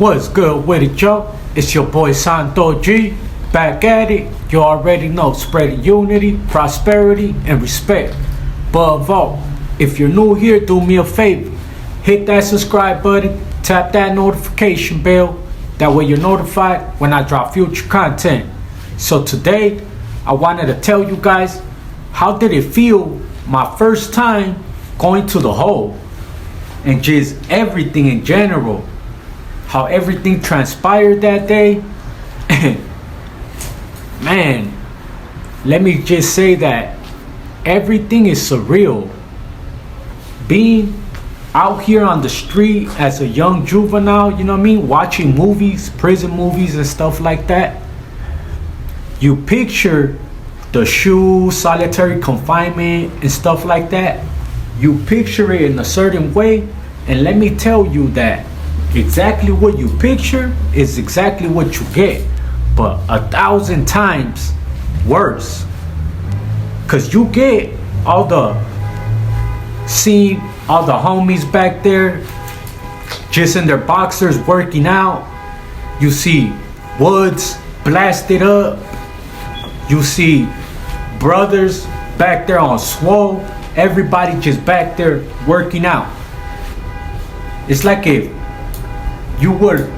What's good with it, Joe? It's your boy Santo G. Back at it. You already know, spreading unity, prosperity, and respect. Above all, if you're new here, do me a favor. Hit that subscribe button, tap that notification bell. That way you're notified when I drop future content. So today, I wanted to tell you guys, how did it feel my first time going to the hole? And just everything in general. How everything transpired that day. Man, let me just say that everything is surreal. Being out here on the street as a young juvenile, you know what I mean? Watching movies, prison movies and stuff like that. You picture the shoe, solitary confinement and stuff like that. You picture it in a certain way. And let me tell you that exactly what you picture is exactly what you get, but 1,000 times worse. Cause you get all the homies back there just in their boxers working out. You see woods blasted up. You see brothers back there on swole. Everybody just back there working out. It's like if you would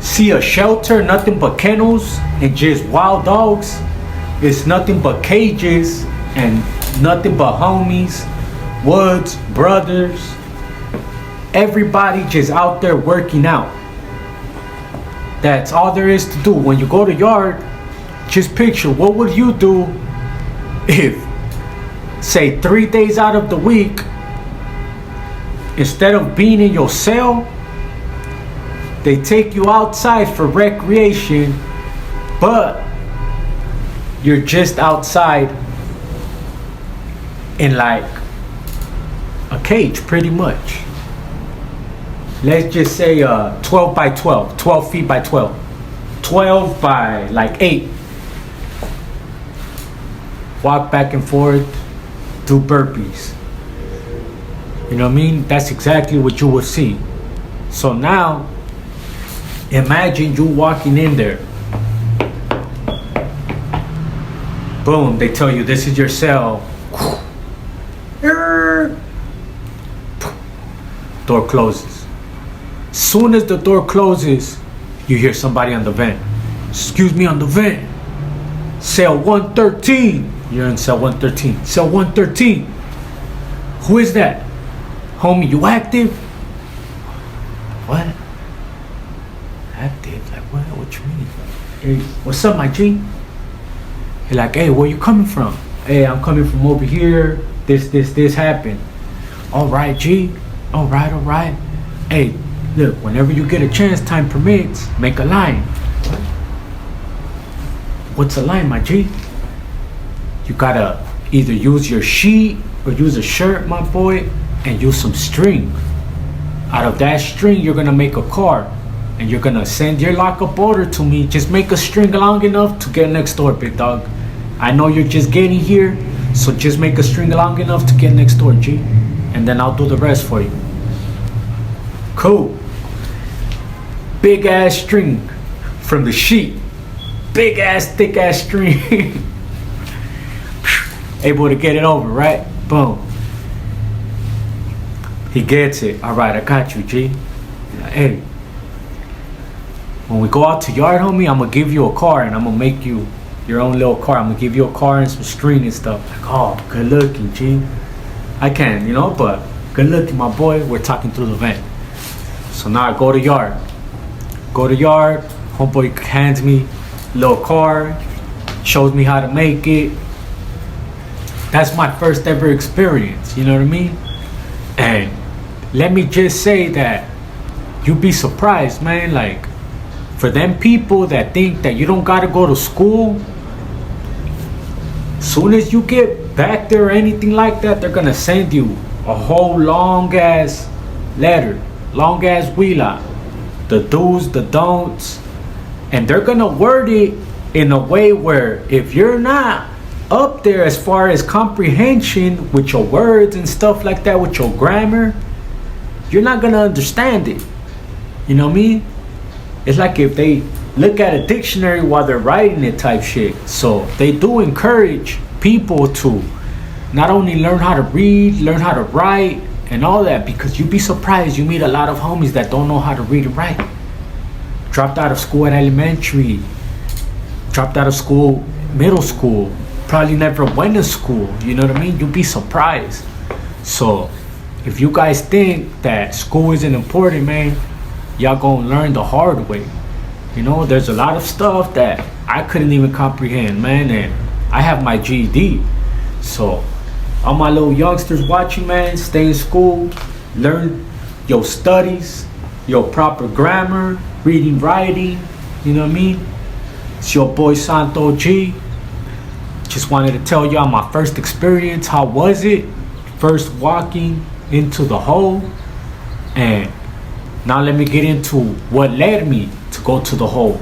see a shelter, nothing but kennels and just wild dogs. It's nothing but cages and nothing but homies, woods, brothers. Everybody just out there working out. That's all there is to do. When you go to yard, just picture what would you do if, say, 3 days out of the week, instead of being in your cell, they take you outside for recreation, but you're just outside in like a cage, pretty much. Let's just say 12 by 12, 12 feet by 12, 12 by like 8. Walk back and forth, do burpees. You know what I mean? That's exactly what you will see. So now, imagine you walking in there. Boom, they tell you this is your cell. Door closes. Soon as the door closes, you hear somebody on the vent. Excuse me, on the vent. Cell 113. You're in cell 113. Cell 113. Who is that? Homie, you active? What? Active? Like what? What you mean? Hey, what's up, my G? You're like, hey, where you coming from? Hey, I'm coming from over here. This happened. All right, G. All right. Hey, look, whenever you get a chance, time permits, make a line. What? What's a line, my G? You gotta either use your sheet or use a shirt, my boy, and use some string. Out of that string, you're gonna make a card. And you're gonna send your lockup order to me. Just make a string long enough to get next door, big dog. I know you're just getting here, so just make a string long enough to get next door, G. And then I'll do the rest for you. Cool. Big ass string from the sheet. Big ass, thick ass string. Able to get it over, right? Boom. He gets it. All right, I got you, G. Hey, when we go out to yard, homie, I'm gonna give you a car and I'm gonna make you your own little car. I'm gonna give you a car and some string and stuff. Like, oh, good looking, G. I can, you know, but good looking, my boy. We're talking through the vent. So now I go to yard. Homeboy hands me a little car, shows me how to make it. That's my first ever experience, you know what I mean? And let me just say that you'd be surprised, man. Like, for them people that think that you don't gotta go to school, soon as you get back there or anything like that, they're gonna send you a whole long ass letter, long ass wheela, the do's, the don'ts, and they're gonna word it in a way where if you're not up there as far as comprehension with your words and stuff like that, with your grammar, you're not gonna understand it. You know what I mean? it's like if they look at a dictionary while they're writing it type shit. So they do encourage people to not only learn how to read, learn how to write and all that, because you'd be surprised, you meet a lot of homies that don't know how to read and write. Dropped out of school at elementary, dropped out of school middle school, probably never went to school, you know what I mean? You'd be surprised. So if you guys think that school isn't important, man, y'all gonna learn the hard way. You know, there's a lot of stuff that I couldn't even comprehend, man, and I have my GED. So all my little youngsters watching, man, stay in school, learn your studies, your proper grammar, reading, writing, you know what I mean? It's your boy Santo G. Just wanted to tell y'all my first experience. How was it? First walking into the hole. And now let me get into what led me to go to the hole.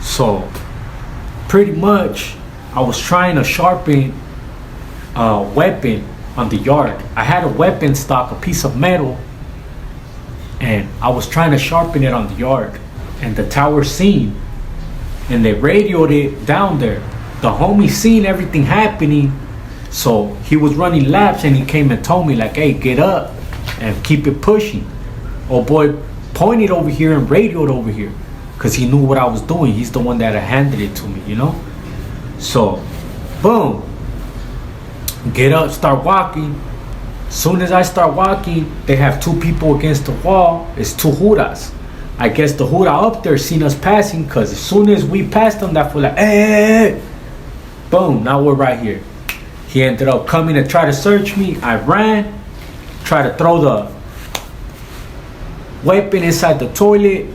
So pretty much I was trying to sharpen a weapon on the yard. I had a weapon stock, a piece of metal, and I was trying to sharpen it on the yard. And the tower seen, and they radioed it down there. The homie seen everything happening, so he was running laps, and he came and told me like, hey, get up and keep it pushing. Oh boy pointed over here and radioed over here, because he knew what I was doing. He's the one that handed it to me, you know. So boom, get up, start walking. Soon as I start walking, they have two people against the wall. It's two Judas. I guess the Huda up there seen us passing, because as soon as we passed them, that fool like, hey, boom, now we're right here. He ended up coming to try to search me. I ran, tried to throw the weapon inside the toilet.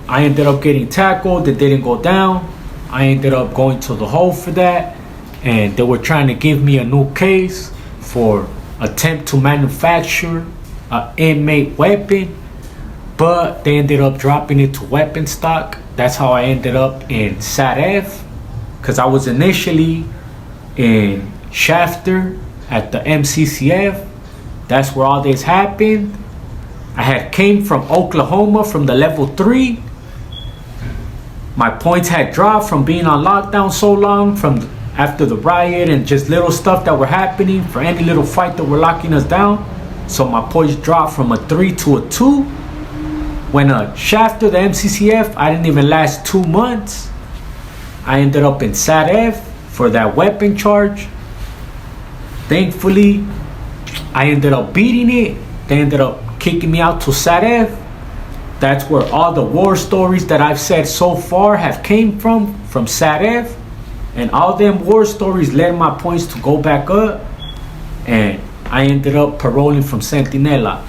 I ended up getting tackled. It didn't go down. I ended up going to the hole for that, and they were trying to give me a new case for attempt to manufacture an inmate weapon, but they ended up dropping it to weapon stock. That's how I ended up in Sat F, because I was initially in Shafter at the MCCF. That's where all this happened. I had came from Oklahoma from the level 3. My points had dropped from being on lockdown so long, from after the riot and just little stuff that were happening, for any little fight that were locking us down. So my points dropped from a 3 to a 2. When Shafter, the MCCF, I didn't even last 2 months. I ended up in Sat F for that weapon charge. Thankfully, I ended up beating it. They ended up kicking me out to Sat F. That's where all the war stories that I've said so far have came from Sat F. And all them war stories led my points to go back up. And I ended up paroling from Centinela.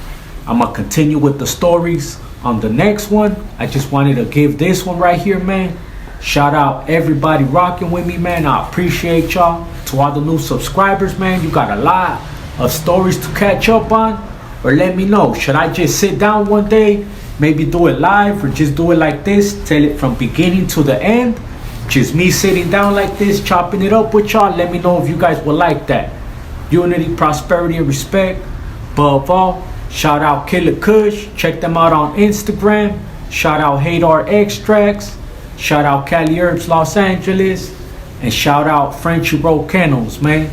I'm going to continue with the stories on the next one. I just wanted to give this one right here, man. Shout out everybody rocking with me, man. I appreciate y'all. To all the new subscribers, man, you got a lot of stories to catch up on. Or let me know, should I just sit down one day, maybe do it live, or just do it like this, tell it from beginning to the end? Just me sitting down like this, chopping it up with y'all. Let me know if you guys would like that. Unity, prosperity, and respect. Above all, shout out Killer Kush. Check them out on Instagram. Shout out Hadar Extracts. Shout out Cali Herbs Los Angeles. And shout out Frenchy Roll Kennels, man.